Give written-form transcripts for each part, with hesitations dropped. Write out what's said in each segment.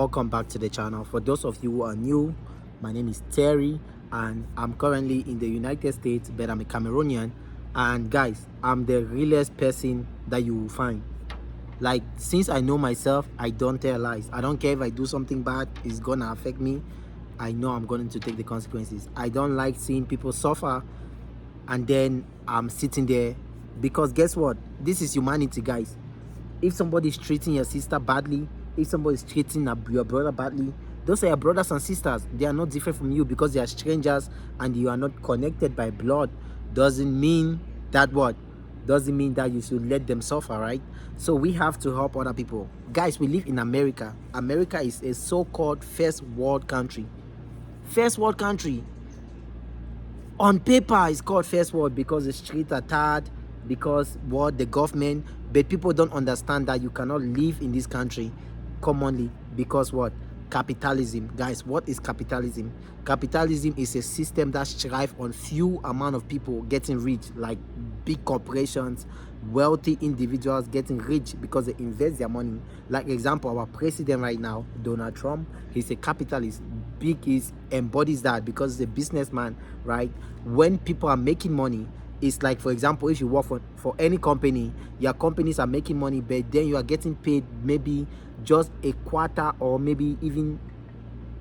Welcome back to the channel. For those of you who are new, my name is Terry and I'm currently in the United States, but I'm a Cameroonian. And guys, I'm the realest person that you will find. Like, since I know myself, I don't tell lies. I don't care if I do something bad, it's gonna affect me. I know I'm going to take the consequences. I don't like seeing people suffer and then I'm sitting there, because guess what? This is humanity, guys. If somebody's treating your sister badly, if somebody's treating your brother badly, those are your brothers and sisters. They are not different from you. Because they are strangers and you are not connected by blood, doesn't mean that what? Doesn't mean that you should let them suffer, right? So we have to help other people. Guys, we live in America. America is a so-called first world country. First world country. On paper it's called first world because the streets are tired, because what the government, but people don't understand that you cannot live in this country commonly because what? Capitalism. Guys, what is capitalism? Capitalism is a system that strives on few amount of people getting rich, like big corporations, wealthy individuals getting rich because they invest their money. Like example, our president right now, Donald Trump, he's a capitalist. Big is embodies that because he's a businessman, right? When people are making money, it's like, for example, if you work for any company, your companies are making money, but then you are getting paid maybe just a quarter or maybe even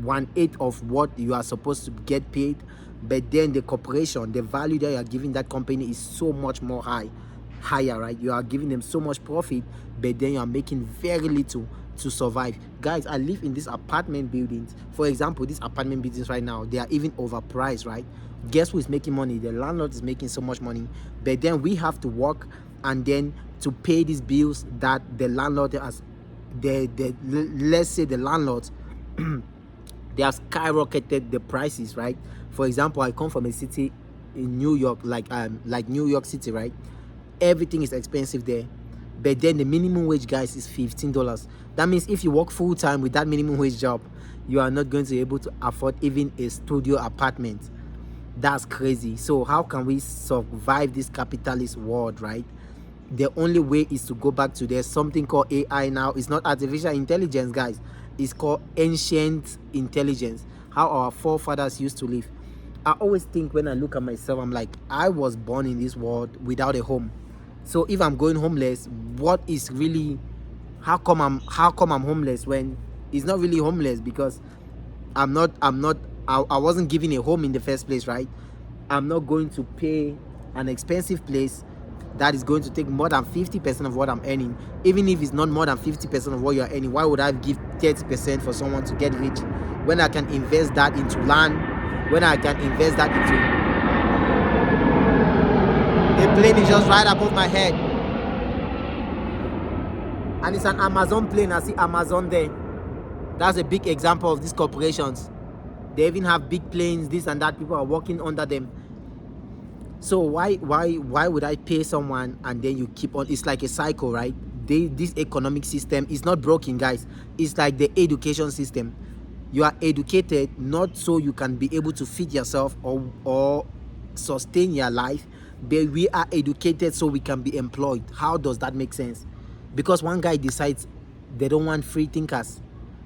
1/8 of what you are supposed to get paid. But then the corporation, the value that you are giving that company is so much more higher, right? You are giving them so much profit, but then you are making very little to survive. Guys, I live in these apartment buildings. For example, these apartment buildings right now, they are even overpriced, right? Guess who is making money? The landlord is making so much money, but then we have to work and then to pay these bills that the landlord has. Let's say the landlords they have skyrocketed the prices, right? For example, I come from a city in New York, like New York City, right? Everything is expensive there, but then the minimum wage, guys, is $15. That means if you work full-time with that minimum wage job, you are not going to be able to afford even a studio apartment. That's crazy. So how can we survive this capitalist world, right? The only way is to go back to, there's something called AI now. It's not artificial intelligence, guys. It's called ancient intelligence, how our forefathers used to live. I always think, when I look at myself, I'm like, I was born in this world without a home. So if I'm going homeless, what is really, how come I'm homeless when it's not really homeless? Because I wasn't given a home in the first place, right? I'm not going to pay an expensive place that is going to take more than 50% of what I'm earning. Even if it's not more than 50% of what you're earning, why would I give 30% for someone to get rich when I can invest that into land, when I can invest that into... The plane is just right above my head, and it's an Amazon plane. I see Amazon there. That's a big example of these corporations. They even have big planes, this and that. People are working under them. So why would I pay someone and then you keep on? It's like a cycle, right? This economic system is not broken, guys. It's like the education system. You are educated not so you can be able to feed yourself or sustain your life, but we are educated so we can be employed. How does that make sense? Because one guy decides they don't want free thinkers.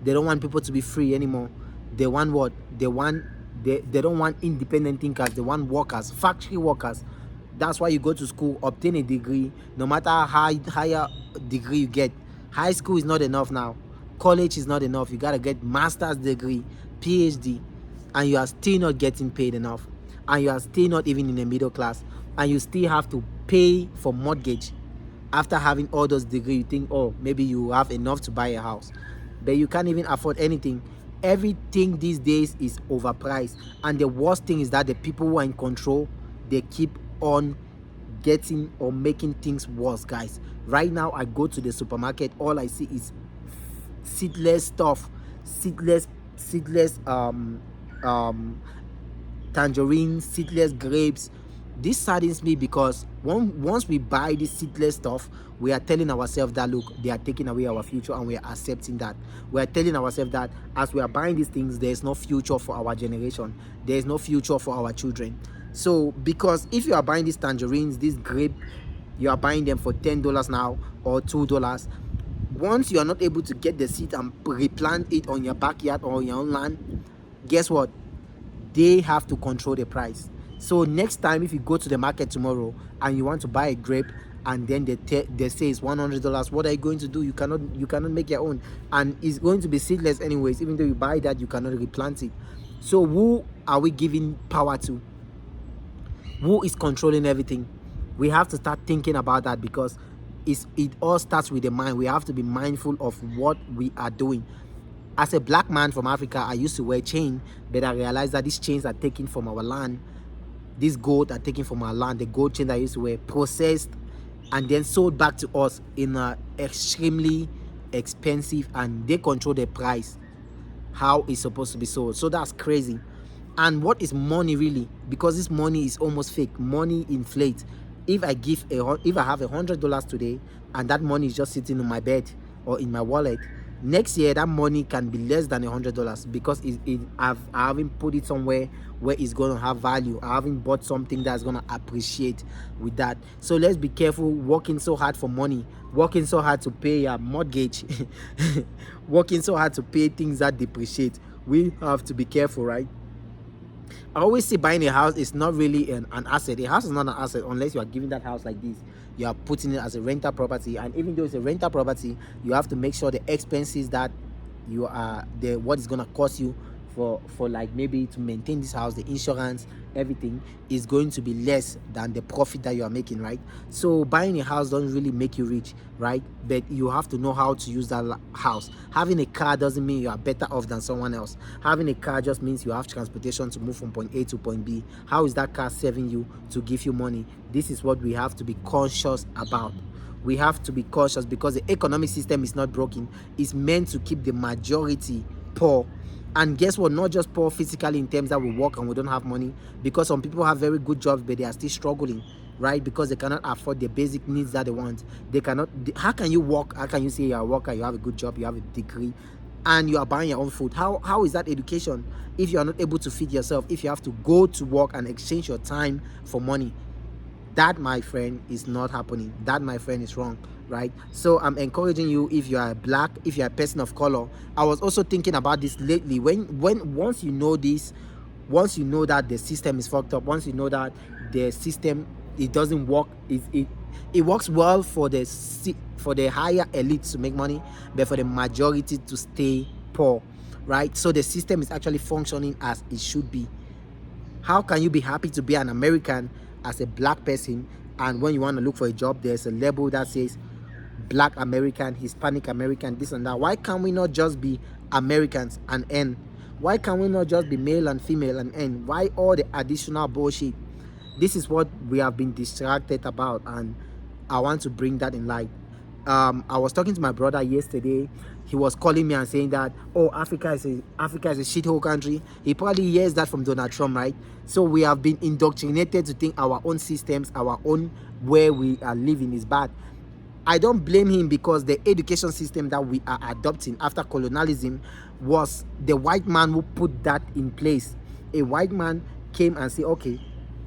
They don't want people to be free anymore. They want what? They don't want independent thinkers. They want workers, factory workers. That's why you go to school, obtain a degree. No matter how higher degree you get, high school is not enough now. College is not enough. You gotta get master's degree, PhD, and you are still not getting paid enough, and you are still not even in the middle class, and you still have to pay for mortgage. After having all those degrees, you think, oh, maybe you have enough to buy a house, but you can't even afford anything. Everything these days is overpriced, and the worst thing is that the people who are in control, they keep on getting or making things worse, guys. Right now, I go to the supermarket, all I see is seedless stuff, seedless tangerines, seedless grapes. This saddens me because once we buy this seedless stuff, we are telling ourselves that, look, they are taking away our future, and we are accepting that. We are telling ourselves that as we are buying these things, there is no future for our generation. There is no future for our children. So because if you are buying these tangerines, this grape, you are buying them for $10 now or $2, once you are not able to get the seed and replant it on your backyard or on your own land, guess what? They have to control the price. So next time if you go to the market tomorrow and you want to buy a grape and then they say it's $100, what are you going to do? You cannot make your own, and it's going to be seedless anyways. Even though you buy that, you cannot replant it. So who are we giving power to? Who is controlling everything? We have to start thinking about that, because it all starts with the mind. We have to be mindful of what we are doing. As a black man from Africa, I used to wear chain, but I realized that these chains are taken from our land. These gold are taken from our land. The gold chain that I used to wear, processed and then sold back to us in a extremely expensive, and they control the price, how it's supposed to be sold. So that's crazy. And what is money really? Because this money is almost fake. Money inflates. If I have $100 today and that money is just sitting on my bed or in my wallet, next year that money can be less than $100, because I haven't put it somewhere where it's going to have value. I haven't bought something that's going to appreciate with that. So let's be careful working so hard for money, working so hard to pay a mortgage, working so hard to pay things that depreciate. We have to be careful, right? I always say buying a house is not really an asset. A house is not an asset unless you are giving that house like this. You are putting it as a rental property, and even though it's a rental property, you have to make sure the expenses that you are what is going to cost you for like maybe to maintain this house, the insurance, everything is going to be less than the profit that you are making, right? So buying a house doesn't really make you rich, right? But you have to know how to use that house. Having a car doesn't mean you are better off than someone else. Having a car just means you have transportation to move from point A to point B. How is that car serving you to give you money? This is what we have to be conscious about. We have to be cautious, because the economic system is not broken. It's meant to keep the majority poor. And guess what? Not just poor physically in terms that we work and we don't have money, because some people have very good jobs but they are still struggling, right? Because they cannot afford the basic needs that they want. They cannot. How can you work? How can you say you're a worker, you have a good job, you have a degree, and you are buying your own food? How is that education if you are not able to feed yourself? If you have to go to work and exchange your time for money? That, my friend, is not happening. That, my friend, is wrong, right? So I'm encouraging you, if you are black, if you are a person of color. I was also thinking about this lately. Once you know this, once you know that the system is fucked up, once you know that the system, it doesn't work, it works well for the higher elites to make money, but for the majority to stay poor, right? So the system is actually functioning as it should be. How can you be happy to be an American as a black person, and when you want to look for a job, there's a label that says Black American, Hispanic American, this and that? Why can't we not just be Americans and end? Why can't we not just be male and female and end? Why all the additional bullshit? This is what we have been distracted about, and I want to bring that in light. I was talking to my brother yesterday. He was calling me and saying that, oh, Africa is a shithole country. He probably hears that from Donald Trump, right? So we have been indoctrinated to think our own systems, our own where we are living is bad. I don't blame him, because the education system that we are adopting after colonialism was the white man who put that in place. A white man came and said, okay,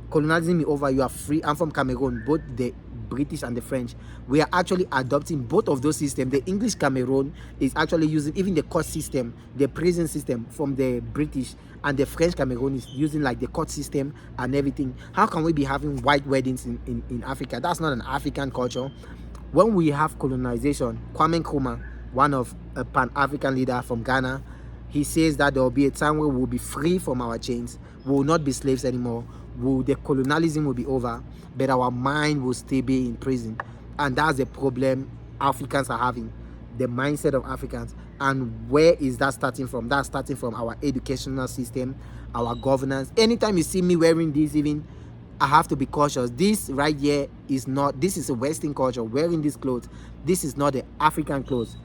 colonialism is over, you are free. I'm from Cameroon, both the British and the French. We are actually adopting both of those systems. The English Cameroon is actually using even the court system, the prison system from the British, and the French Cameroon is using like the court system and everything. How can we be having white weddings in Africa? That's not an African culture. When we have colonization, Kwame Nkrumah, one of a Pan-African leader from Ghana, he says that there will be a time where we'll be free from our chains. We will not be slaves anymore. The colonialism will be over, but our mind will still be in prison. And that's the problem Africans are having, the mindset of Africans. And where is that starting from? That's starting from our educational system, our governance. Anytime you see me wearing this, even, I have to be cautious. This right here is not, this is a Western culture, wearing these clothes. This is not the African clothes.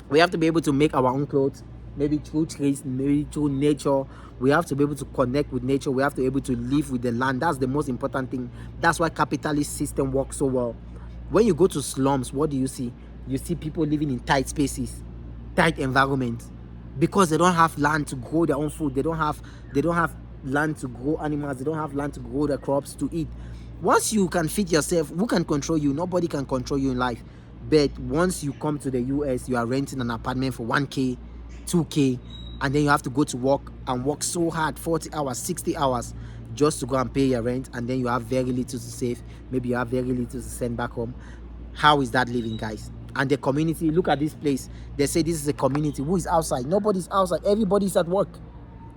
We have to be able to make our own clothes, maybe through trees, maybe through nature. We have to be able to connect with nature. We have to be able to live with the land. That's the most important thing. That's why capitalist system works so well. When you go to slums, what do you see? You see people living in tight spaces, tight environments, because they don't have land to grow their own food. They don't have land to grow animals. They don't have land to grow the crops to eat. Once you can feed yourself, who can control you? Nobody can control you in life. But once you come to the US, you are renting an apartment for 1K, 2K, and then you have to go to work and work so hard, 40 hours, 60 hours, just to go and pay your rent, and then you have very little to save. Maybe you have very little to send back home. How is that living, guys? And the community, look at this place. They say this is a community. Who is outside? Nobody's outside. Everybody's at work.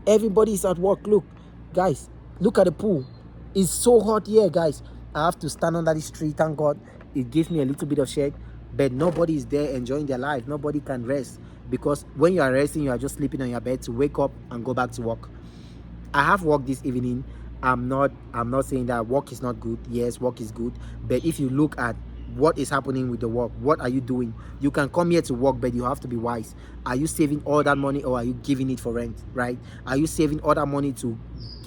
Everybody's at work. Look, guys, look at the pool. It's so hot here, guys. I have to stand under this tree. Thank God it gives me a little bit of shade, but nobody is there enjoying their life. Nobody can rest, because when you are resting, you are just sleeping on your bed to wake up and go back to work. I have work this evening. I'm not saying that work is not good. Yes, work is good, but if you look at what is happening with the work, what are you doing? You can come here to work, but you have to be wise. Are you saving all that money, or are you giving it for rent, right? Are you saving all that money to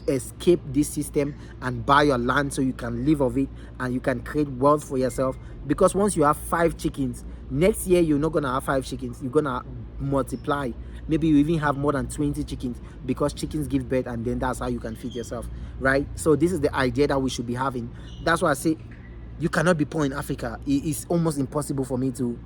escape this system and buy your land so you can live of it and you can create wealth for yourself? Because once you have 5 chickens, next year you're not gonna have 5 chickens, you're gonna multiply. Maybe you even have more than 20 chickens, because chickens give birth, and then that's how you can feed yourself, right? So this is the idea that we should be having. That's why I say you cannot be poor in Africa. It's almost impossible for me to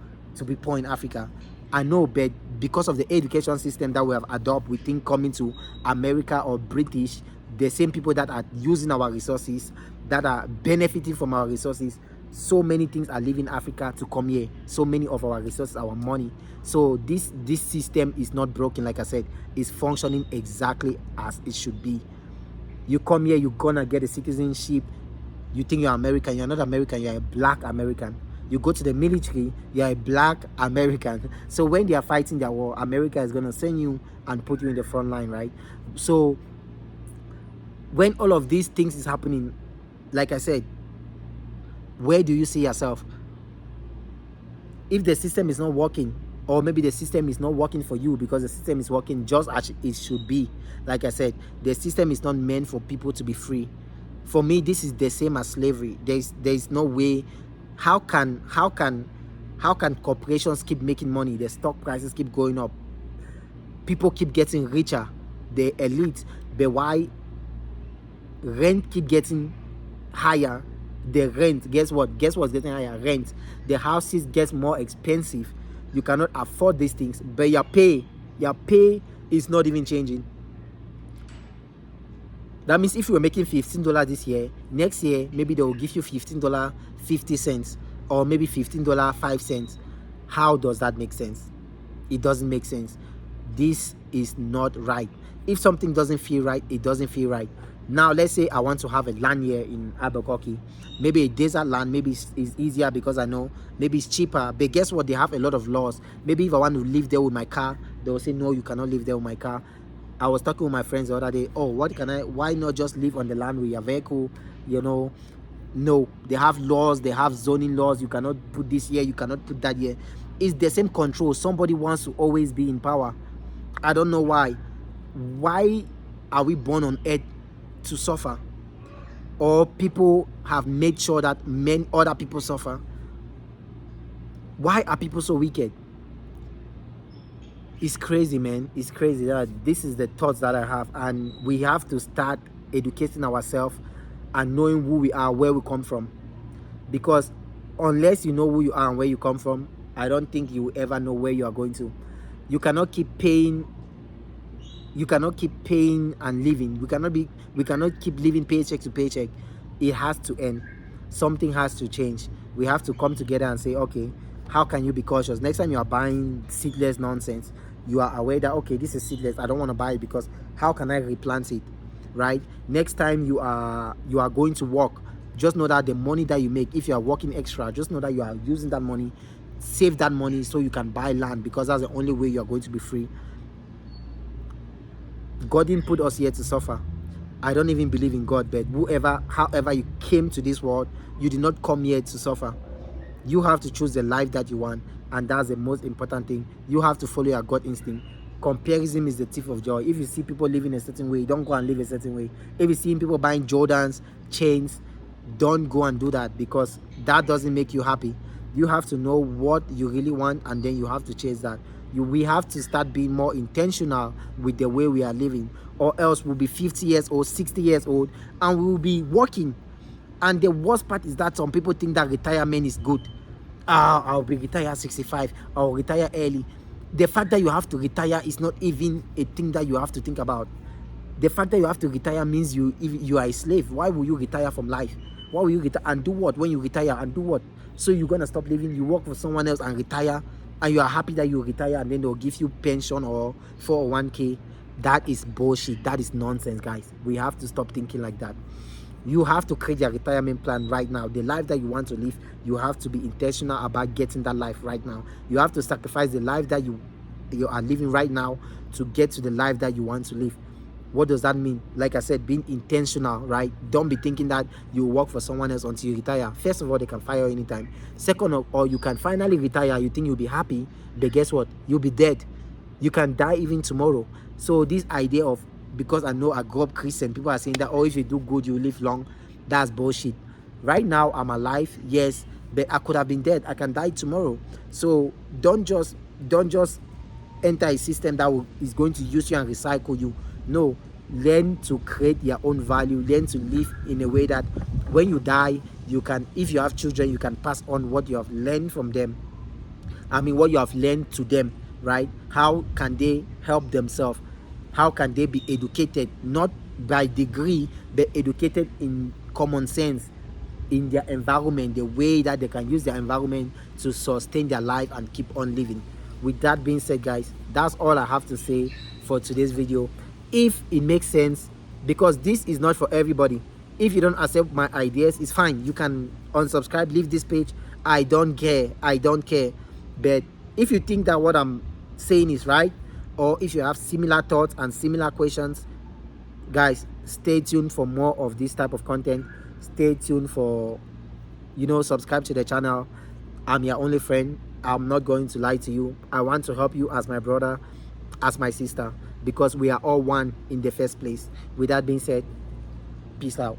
be poor in Africa. I know, but because of the education system that we have adopted, we think coming to America or British, the same people that are using our resources, that are benefiting from our resources, so many things are leaving Africa to come here. So many of our resources, our money. So this system is not broken. Like I said, it's functioning exactly as it should be. You come here, you're gonna get a citizenship. You think you're American, you're not American, you're a black American. You go to the military, you're a black American. So when they are fighting their war, America is gonna send you and put you in the front line, right? So when all of these things is happening, like I said, where do you see yourself? If the system is not working, or maybe the system is not working for you because the system is working just as it should be. Like I said, the system is not meant for people to be free. For me, this is the same as slavery. There's no way. How can corporations keep making money? The stock prices keep going up. People keep getting richer, the elite. But why rent keep getting higher? The rent, guess what's getting higher? Rent. The houses get more expensive. You cannot afford these things, but your pay is not even changing. That means if you were making $15 this year, next year maybe they will give you $15.50, or maybe $15.05. How does that make sense? It doesn't make sense. This is not right. If something doesn't feel right, it doesn't feel right. Now let's say I want to have a land here in Albuquerque, maybe a desert land. Maybe it's easier because I know maybe it's cheaper, but guess what? They have a lot of laws. Maybe if I want to live there with my car, they will say no, you cannot live there with my car. I was talking with my friends the other day. Oh, why not just live on the land with your vehicle? You know, no, they have laws, they have zoning laws. You cannot put this here, you cannot put that here. It's the same control. Somebody wants to always be in power. I don't know why. Why are we born on earth to suffer? Or people have made sure that many other people suffer. Why are people so wicked? It's crazy, man. It's crazy. This is the thoughts that I have, and we have to start educating ourselves and knowing who we are, where we come from. Because unless you know who you are and where you come from, I don't think you will ever know where you are going to. You cannot keep paying. You cannot keep paying and living. We cannot keep living paycheck to paycheck. It has to end. Something has to change. We have to come together and say, okay, how can you be cautious? Next time you are buying seedless nonsense, you are aware that, okay, this is seedless, I don't want to buy it, because how can I replant it, right? Next time you are going to work, just know that the money that you make, if you are working extra, just know that you are using that money. Save that money so you can buy land, because that's the only way you are going to be free. God didn't put us here to suffer. I don't even believe in God, but however you came to this world, you did not come here to suffer. You have to choose the life that you want, and that's the most important thing. You have to follow your gut instinct. Comparison is the thief of joy. If you see people living a certain way, don't go and live a certain way. If you see people buying Jordans, chains, don't go and do that, because that doesn't make you happy. You have to know what you really want, and then you have to chase that. We have to start being more intentional with the way we are living, or else we'll be 50 years old, 60 years old, and we will be working. And the worst part is that some people think that retirement is good. I'll be retired at 65, I'll retire early. The fact that you have to retire is not even a thing that you have to think about. The fact that you have to retire means you are a slave. Why will you retire from life? Why will you retire and do what? When you retire and do what? So you're gonna stop living, you work for someone else and retire, and you are happy that you retire, and then they'll give you pension or 401k. That is bullshit. That is nonsense, guys. We have to stop thinking like that. You have to create your retirement plan right now. The life that you want to live, you have to be intentional about getting that life right now. You have to sacrifice the life that you are living right now to get to the life that you want to live. What does that mean? Like I said, being intentional, right? Don't be thinking that you work for someone else until you retire. First of all, they can fire you anytime. Second of all, you can finally retire. You think you'll be happy, but guess what? You'll be dead. You can die even tomorrow. So this idea of, because I know I grew up Christian, people are saying that, oh, if you do good, you live long. That's bullshit. Right now, I'm alive, yes, but I could have been dead. I can die tomorrow. So don't just enter a system that is going to use you and recycle you. No, learn to create your own value. Learn to live in a way that when you die, you can, if you have children, you can pass on what you have learned from them. What you have learned to them, right? How can they help themselves? How can they be educated, not by degree, but educated in common sense, in their environment, the way that they can use their environment to sustain their life and keep on living. With that being said, guys, that's all I have to say for today's video. If it makes sense, because this is not for everybody. If you don't accept my ideas, it's fine. You can unsubscribe, leave this page. I don't care. But if you think that what I'm saying is right, or if you have similar thoughts and similar questions, guys, stay tuned for more of this type of content. Stay tuned for, subscribe to the channel. I'm your only friend. I'm not going to lie to you. I want to help you as my brother, as my sister, because we are all one in the first place. With that being said, peace out.